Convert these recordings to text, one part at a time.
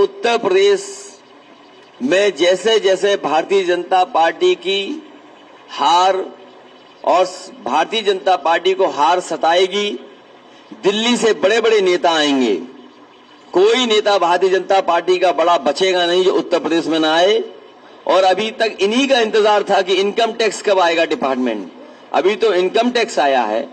उत्तर प्रदेश में जैसे जैसे भारतीय जनता पार्टी की हार और भारतीय जनता पार्टी को हार सताएगी, दिल्ली से बड़े बड़े नेता आएंगे। कोई नेता भारतीय जनता पार्टी का बड़ा बचेगा नहीं जो उत्तर प्रदेश में ना आए। और अभी तक इन्हीं का इंतजार था कि इनकम टैक्स कब आएगा डिपार्टमेंट। अभी तो इनकम टैक्स आया है,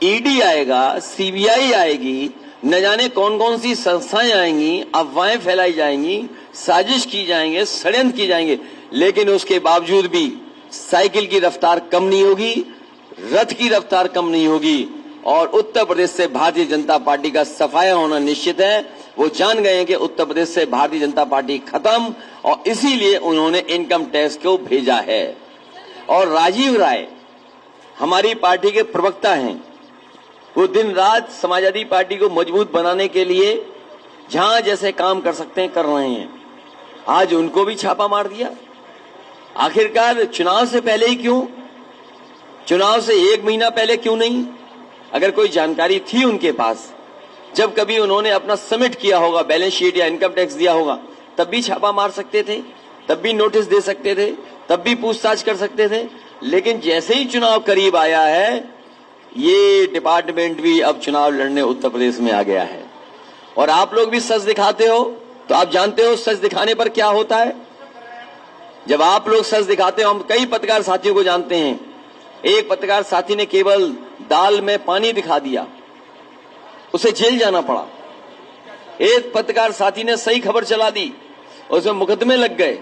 ईडी आएगा, सीबीआई आएगी, न जाने कौन कौन सी संस्थाएं आएंगी, अफवाहें फैलाई जाएंगी, साजिश की जाएंगे, षड्यंत्र की जाएंगे, लेकिन उसके बावजूद भी साइकिल की रफ्तार कम नहीं होगी, रथ की रफ्तार कम नहीं होगी। और उत्तर प्रदेश से भारतीय जनता पार्टी का सफाया होना निश्चित है। वो जान गए हैं कि उत्तर प्रदेश से भारतीय जनता पार्टी खत्म, और इसीलिए उन्होंने इनकम टैक्स को भेजा है। और राजीव राय हमारी पार्टी के प्रवक्ता हैं, वो दिन रात समाजवादी पार्टी को मजबूत बनाने के लिए जहां जैसे काम कर सकते हैं कर रहे हैं। आज उनको भी छापा मार दिया। आखिरकार चुनाव से पहले ही क्यों, चुनाव से 1 महीना पहले क्यों नहीं? अगर कोई जानकारी थी उनके पास, जब कभी उन्होंने अपना सबमिट किया होगा, बैलेंस शीट या इनकम टैक्स दिया होगा, तब भी छापा मार सकते थे, तब भी नोटिस दे सकते थे, तब भी पूछताछ कर सकते थे। लेकिन जैसे ही चुनाव करीब आया है, ये डिपार्टमेंट भी अब चुनाव लड़ने उत्तर प्रदेश में आ गया है। और आप लोग भी सच दिखाते हो, तो आप जानते हो सच दिखाने पर क्या होता है। जब आप लोग सच दिखाते हो, हम कई पत्रकार साथियों को जानते हैं, एक पत्रकार साथी ने केवल दाल में पानी दिखा दिया, उसे जेल जाना पड़ा। एक पत्रकार साथी ने सही खबर चला दी, उसमें मुकदमे लग गए।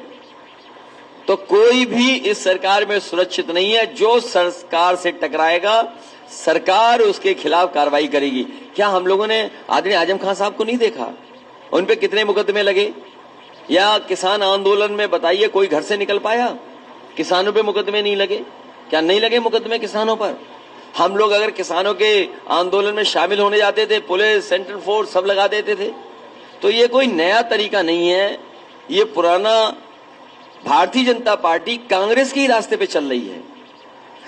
तो कोई भी इस सरकार में सुरक्षित नहीं है। जो सरकार से टकराएगा, सरकार उसके खिलाफ कार्रवाई करेगी। क्या हम लोगों ने आदरणीय आजम खान साहब को नहीं देखा? उन पे कितने मुकदमे लगे? या किसान आंदोलन में बताइए कोई घर से निकल पाया? किसानों पे मुकदमे नहीं लगे? क्या नहीं लगे मुकदमे किसानों पर? हम लोग अगर किसानों के आंदोलन में शामिल होने जाते थे, पुलिस, सेंट्रल फोर्स सब लगा देते थे। तो ये कोई नया तरीका नहीं है, ये पुराना। भारतीय जनता पार्टी कांग्रेस के ही रास्ते पे चल रही है।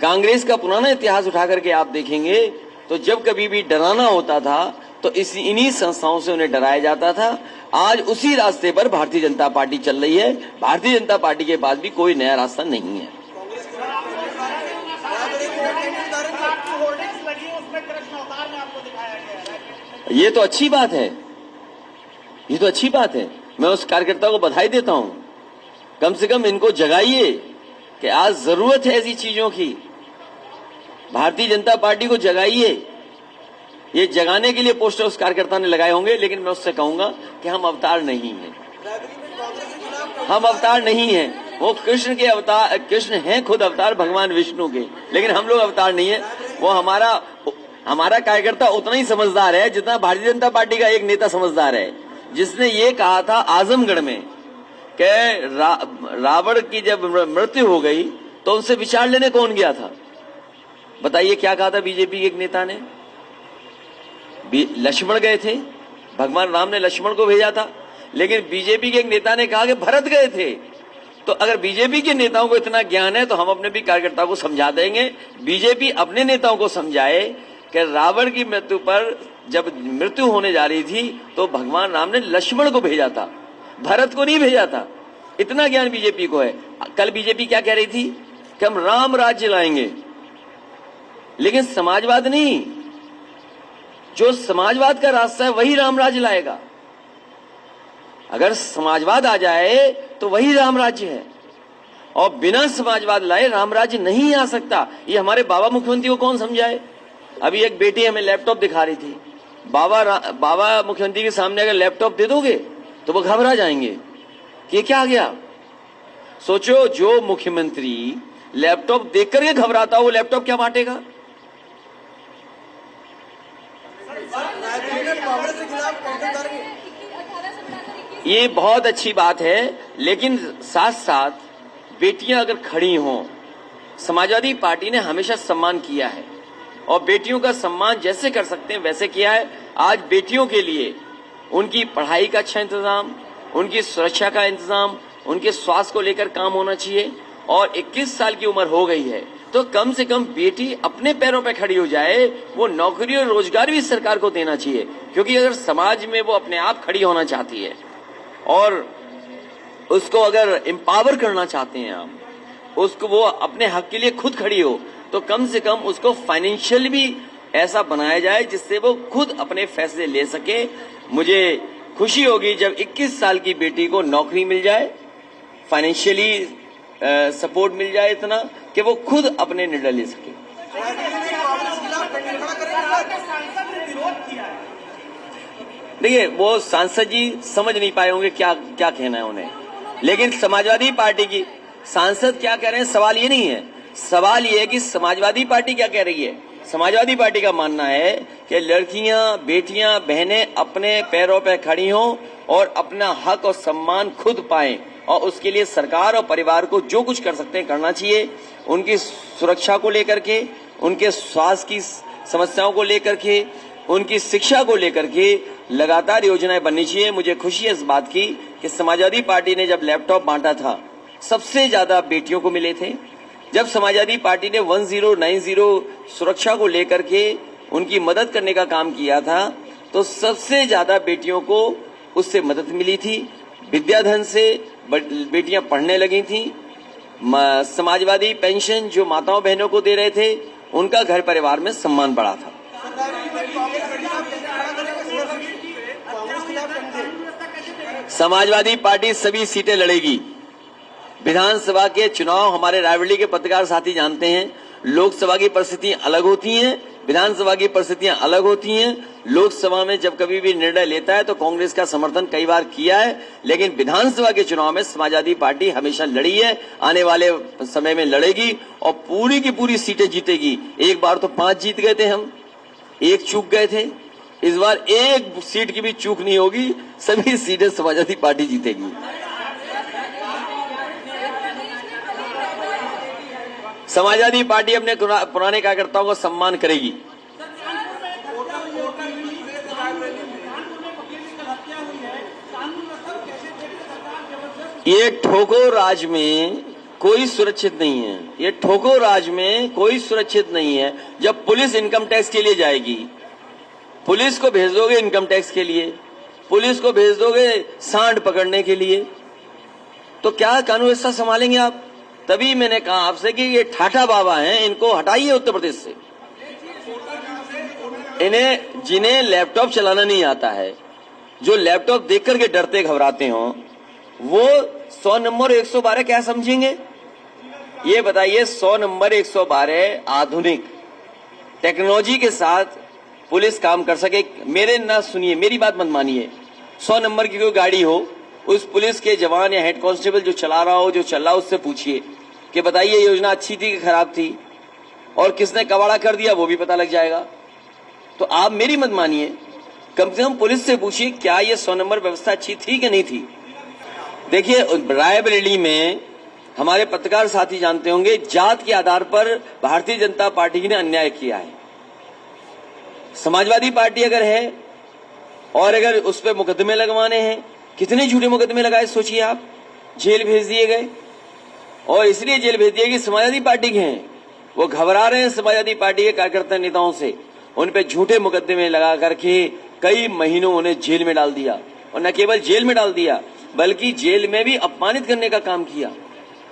कांग्रेस का पुराना इतिहास उठा करके आप देखेंगे तो जब कभी भी डराना होता था तो इन्हीं संस्थाओं से उन्हें डराया जाता था। आज उसी रास्ते पर भारतीय जनता पार्टी चल रही है। भारतीय जनता पार्टी के पास भी कोई नया रास्ता नहीं है। ये तो अच्छी बात है, ये तो अच्छी बात है। मैं उस कार्यकर्ता को बधाई देता हूं। कम से कम इनको जगाइए कि आज जरूरत है ऐसी चीजों की। भारतीय जनता पार्टी को जगाइए। ये जगाने के लिए पोस्टर उस कार्यकर्ता ने लगाए होंगे, लेकिन मैं उससे कहूंगा कि हम अवतार नहीं हैं, हम अवतार नहीं हैं। वो कृष्ण के अवतार, कृष्ण हैं खुद अवतार भगवान विष्णु के, लेकिन हम लोग अवतार नहीं है। वो हमारा कार्यकर्ता उतना ही समझदार है जितना भारतीय जनता पार्टी का एक नेता समझदार है, जिसने ये कहा था आजमगढ़ में कि रावण की जब मृत्यु हो गई तो उनसे विचार लेने कौन गया था? बताइए क्या कहा था बीजेपी के एक नेता ने? लक्ष्मण गए थे, भगवान राम ने लक्ष्मण को भेजा था, लेकिन बीजेपी के एक नेता ने कहा कि भरत गए थे। तो अगर बीजेपी के नेताओं को इतना ज्ञान है तो हम अपने भी कार्यकर्ताओं को समझा देंगे। बीजेपी अपने नेताओं को समझाए कि रावण की मृत्यु पर जब मृत्यु होने जा रही थी तो भगवान राम ने लक्ष्मण को भेजा था, भरत को नहीं भेजा था। इतना ज्ञान बीजेपी को है। कल बीजेपी क्या कह रही थी कि हम राम राज्य लाएंगे, लेकिन समाजवाद नहीं। जो समाजवाद का रास्ता है वही राम राज्य लाएगा। अगर समाजवाद आ जाए तो वही राम राज्य है, और बिना समाजवाद लाए राम राज्य नहीं आ सकता। ये हमारे बाबा मुख्यमंत्री को कौन समझाए? अभी एक बेटी हमें लैपटॉप दिखा रही थी। बाबा मुख्यमंत्री के सामने अगर लैपटॉप दे दोगे तो वो घबरा जाएंगे कि क्या आ गया। सोचो, जो मुख्यमंत्री लैपटॉप देख करके घबराता हो वो लैपटॉप क्या बांटेगा? ये बहुत अच्छी बात है, लेकिन साथ साथ बेटियां अगर खड़ी हों, समाजवादी पार्टी ने हमेशा सम्मान किया है और बेटियों का सम्मान जैसे कर सकते हैं वैसे किया है। आज बेटियों के लिए उनकी पढ़ाई का अच्छा इंतजाम, उनकी सुरक्षा का इंतजाम, उनके स्वास्थ्य को लेकर काम होना चाहिए। और 21 साल की उम्र हो गई है तो कम से कम बेटी अपने पैरों पर खड़ी हो जाए। वो नौकरी और रोजगार भी सरकार को देना चाहिए, क्योंकि अगर समाज में वो अपने आप खड़ी होना चाहती है और उसको अगर एम्पावर करना चाहते हैं आप, उसको वो अपने हक के लिए खुद खड़ी हो, तो कम से कम उसको फाइनेंशियल भी ऐसा बनाया जाए जिससे वो खुद अपने फैसले ले सके। मुझे खुशी होगी जब 21 साल की बेटी को नौकरी मिल जाए, फाइनेंशियली सपोर्ट मिल जाए इतना कि वो खुद अपने निर्णय ले सके। देखिए, वो सांसद जी समझ नहीं पाए होंगे क्या क्या कहना है उन्हें, लेकिन समाजवादी पार्टी की सांसद क्या कह रहे हैं सवाल ये नहीं है। सवाल ये है कि समाजवादी पार्टी क्या कह रही है। समाजवादी पार्टी का मानना है कि लड़कियां, बेटियां, बहनें अपने पैरों पर खड़ी हों और अपना हक और सम्मान खुद पाएं, और उसके लिए सरकार और परिवार को जो कुछ कर सकते हैं करना चाहिए। उनकी सुरक्षा को लेकर के, उनके स्वास्थ्य की समस्याओं को लेकर के, उनकी शिक्षा को लेकर के लगातार योजनाएं बननी चाहिए। मुझे खुशी है इस बात की कि समाजवादी पार्टी ने जब लैपटॉप बांटा था, सबसे ज्यादा बेटियों को मिले थे। जब समाजवादी पार्टी ने 1090 सुरक्षा को लेकर के उनकी मदद करने का काम किया था, तो सबसे ज्यादा बेटियों को उससे मदद मिली थी। विद्याधन से बेटियां पढ़ने लगी थी। समाजवादी पेंशन जो माताओं बहनों को दे रहे थे, उनका घर परिवार में सम्मान बढ़ा था। समाजवादी पार्टी सभी सीटें लड़ेगी। विधानसभा के चुनाव हमारे रायबरेली के पत्रकार साथी जानते हैं, लोकसभा की परिस्थितियां अलग होती हैं, विधानसभा की परिस्थितियां अलग होती हैं। लोकसभा में जब कभी भी निर्णय लेता है तो कांग्रेस का समर्थन कई बार किया है, लेकिन विधानसभा के चुनाव में समाजवादी पार्टी हमेशा लड़ी है, आने वाले समय में लड़ेगी और पूरी की पूरी सीटें जीतेगी। एक बार तो 5 जीत गए थे हम, 1 चूक गए थे। इस बार 1 सीट की भी चूक नहीं होगी, सभी सीटें समाजवादी पार्टी जीतेगी। समाजवादी पार्टी अपने पुराने कार्यकर्ताओं का सम्मान करेगी। ये ठोको राज में कोई सुरक्षित नहीं है। ये ठोको राज में कोई सुरक्षित नहीं है। जब पुलिस इनकम टैक्स के लिए जाएगी, पुलिस को भेज दोगे इनकम टैक्स के लिए, पुलिस को भेज दोगे सांड पकड़ने के लिए, तो क्या कानून व्यवस्था संभालेंगे आप? तभी मैंने कहा आपसे कि ये ठाठा बाबा हैं, इनको हटाइए उत्तर प्रदेश से। इन्हें, जिन्हें लैपटॉप चलाना नहीं आता है, जो लैपटॉप देख करके डरते घबराते हो, वो 100 नंबर 112 क्या समझेंगे? ये बताइए, 100 नंबर 112 आधुनिक टेक्नोलॉजी के साथ पुलिस काम कर सके। मेरे ना सुनिए, मेरी बात मत मानिए। 100 नंबर की कोई गाड़ी हो, उस पुलिस के जवान या हेड कांस्टेबल जो चला रहा हो, जो चल रहा हो, उससे पूछिए कि बताइए योजना अच्छी थी कि खराब थी, और किसने कबाड़ा कर दिया वो भी पता लग जाएगा। तो आप मेरी मत मानिए, कम से कम पुलिस से पूछिए क्या ये 100 नंबर व्यवस्था अच्छी थी कि नहीं थी। देखिए, रायबरेली में हमारे पत्रकार साथी जानते होंगे, जात के आधार पर भारतीय जनता पार्टी ने अन्याय किया है। समाजवादी पार्टी अगर है और अगर उस पर मुकदमे लगवाने हैं, कितने झूठे मुकदमे लगाए सोचिए आप। जेल भेज दिए गए, और इसलिए जेल भेज दिए कि समाजवादी पार्टी के हैं। वो घबरा रहे हैं समाजवादी पार्टी के कार्यकर्ता नेताओं से, उन पे झूठे मुकदमे लगा करके कई महीनों उन्हें जेल में डाल दिया, और न केवल जेल में डाल दिया बल्कि जेल में भी अपमानित करने का काम किया।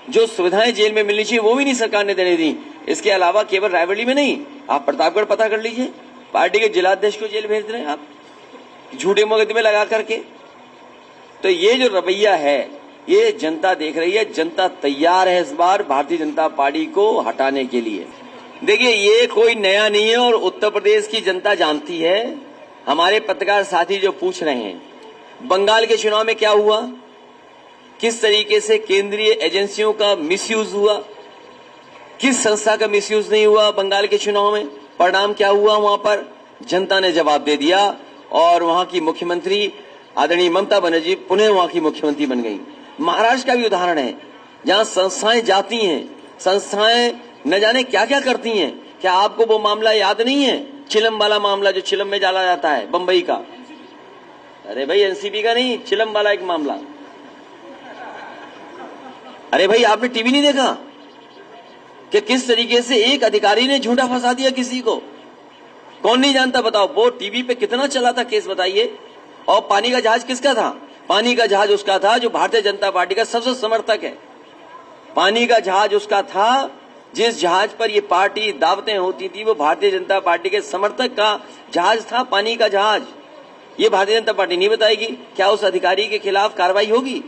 जो सुविधाएं जेल में मिलनी चाहिए वो भी नहीं सरकार ने देने दी। इसके अलावा केवल रायबरेली में नहीं, आप प्रतापगढ़ पता कर लीजिए, पार्टी के जिलाध्यक्ष को जेल भेज रहे हैं आप झूठे मुकदमे लगा करके। तो ये जो रवैया है, ये जनता देख रही है। जनता तैयार है इस बार भारतीय जनता पार्टी को हटाने के लिए। देखिए, ये कोई नया नहीं है और उत्तर प्रदेश की जनता जानती है। हमारे पत्रकार साथी जो पूछ रहे हैं, बंगाल के चुनाव में क्या हुआ, किस तरीके से केंद्रीय एजेंसियों का मिसयूज हुआ, किस संस्था का मिसयूज नहीं हुआ बंगाल के चुनाव में, परिणाम क्या हुआ वहां पर, जनता ने जवाब दे दिया। और वहां की मुख्यमंत्री आदरणीय ममता बनर्जी पुनः वहां की मुख्यमंत्री बन गई। महाराष्ट्र का भी उदाहरण है, जहां संस्थाएं जाती हैं, संस्थाएं न जाने क्या क्या करती हैं। क्या आपको वो मामला याद नहीं है, चिलम वाला मामला, जो चिलम में डाला जाता है बंबई का? अरे भाई, एनसीपी का नहीं, चिलम वाला एक मामला। अरे भाई, आपने टीवी नहीं देखा कि किस तरीके से एक अधिकारी ने झूठा फंसा दिया किसी को? कौन नहीं जानता बताओ? वो टीवी पे कितना चला था केस, बताइए। और पानी का जहाज किसका था? पानी का जहाज उसका था जो भारतीय जनता पार्टी का सबसे समर्थक है। पानी का जहाज उसका था जिस जहाज पर ये पार्टी दावतें होती थी, वो भारतीय जनता पार्टी के समर्थक का जहाज था, पानी का जहाज। ये भारतीय जनता पार्टी नहीं बताएगी। क्या उस अधिकारी के खिलाफ कार्रवाई होगी?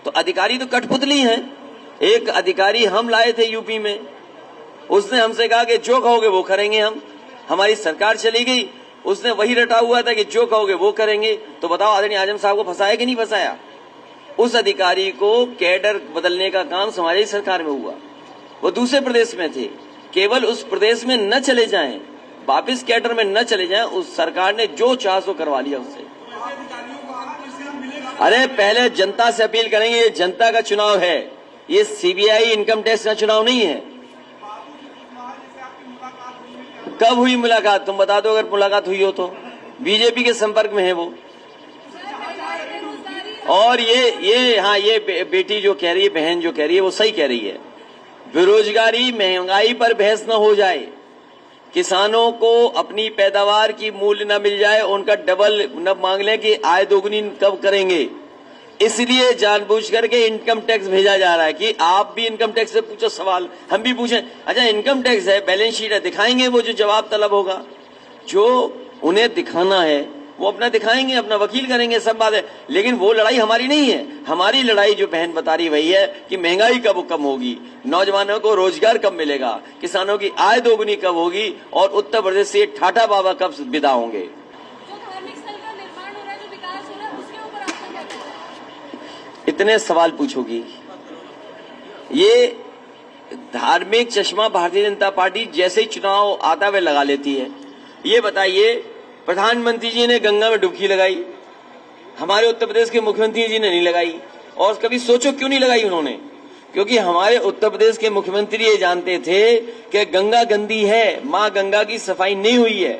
तो अधिकारी तो कठपुतली हैं। एक अधिकारी हम लाए थे यूपी में, उसने हमसे कहा कि जो कहोगे वो करेंगे हम। हमारी सरकार चली गई, उसने वही रटा हुआ था कि जो कहोगे वो करेंगे। तो बताओ आदरणीय आजम साहब को फंसाया कि नहीं फंसाया? उस अधिकारी को कैडर बदलने का काम हमारी सरकार में हुआ। वो दूसरे प्रदेश में थे, केवल उस प्रदेश में न चले जाएं, वापिस कैडर में न चले जाएं, उस सरकार ने जो चाहा सो करवा लिया उससे। अरे पहले जनता से अपील करेंगे, ये जनता का चुनाव है, ये सीबीआई इनकम टैक्स का चुनाव नहीं है। कब हुई मुलाकात? तुम बता दो अगर मुलाकात हुई हो तो। बीजेपी के संपर्क में है वो। और ये बेटी जो कह रही है, बहन जो कह रही है, वो सही कह रही है। बेरोजगारी महंगाई पर बहस न हो जाए, किसानों को अपनी पैदावार की मूल्य न मिल जाए, उनका डबल न मांग लें कि आय दोगुनी कब करेंगे, इसलिए जानबूझ करके इनकम टैक्स भेजा जा रहा है कि आप भी इनकम टैक्स से पूछो सवाल, हम भी पूछें। अच्छा इनकम टैक्स है, बैलेंस शीट है, दिखाएंगे वो जो जवाब तलब होगा, जो उन्हें दिखाना है वो अपना दिखाएंगे, अपना वकील करेंगे, सब बात है। लेकिन वो लड़ाई हमारी नहीं है। हमारी लड़ाई जो बहन बता रही वही है कि महंगाई कब कम होगी, नौजवानों को रोजगार कब मिलेगा, किसानों की आय दोगुनी कब होगी, और उत्तर प्रदेश से ठाठा बाबा कब विदा होंगे। इतने सवाल पूछोगी? ये धार्मिक चश्मा भारतीय जनता पार्टी जैसे ही चुनाव आता हुआ लगा लेती है। ये बताइए, प्रधानमंत्री जी ने गंगा में डुबकी लगाई, हमारे उत्तर प्रदेश के मुख्यमंत्री जी ने नहीं लगाई। और कभी सोचो क्यों नहीं लगाई उन्होंने? क्योंकि हमारे उत्तर प्रदेश के मुख्यमंत्री ये जानते थे कि गंगा गंदी है, मां गंगा की सफाई नहीं हुई है।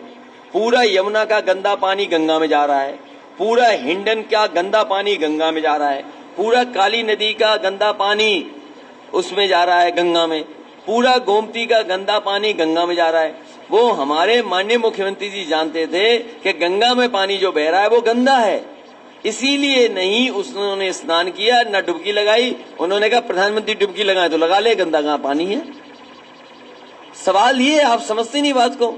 पूरा यमुना का गंदा पानी गंगा में जा रहा है, पूरा हिंडन का गंदा पानी गंगा में जा रहा है, पूरा काली नदी का गंदा पानी उसमें जा रहा है गंगा में, पूरा गोमती का गंदा पानी गंगा में जा रहा है। वो हमारे माननीय मुख्यमंत्री जी जानते थे कि गंगा में पानी जो बह रहा है वो गंदा है, इसीलिए नहीं उन्होंने स्नान किया, न डुबकी लगाई। उन्होंने कहा प्रधानमंत्री डुबकी लगाए तो लगा ले, गंदा कहां पानी है। सवाल ये, आप समझते नहीं बात को।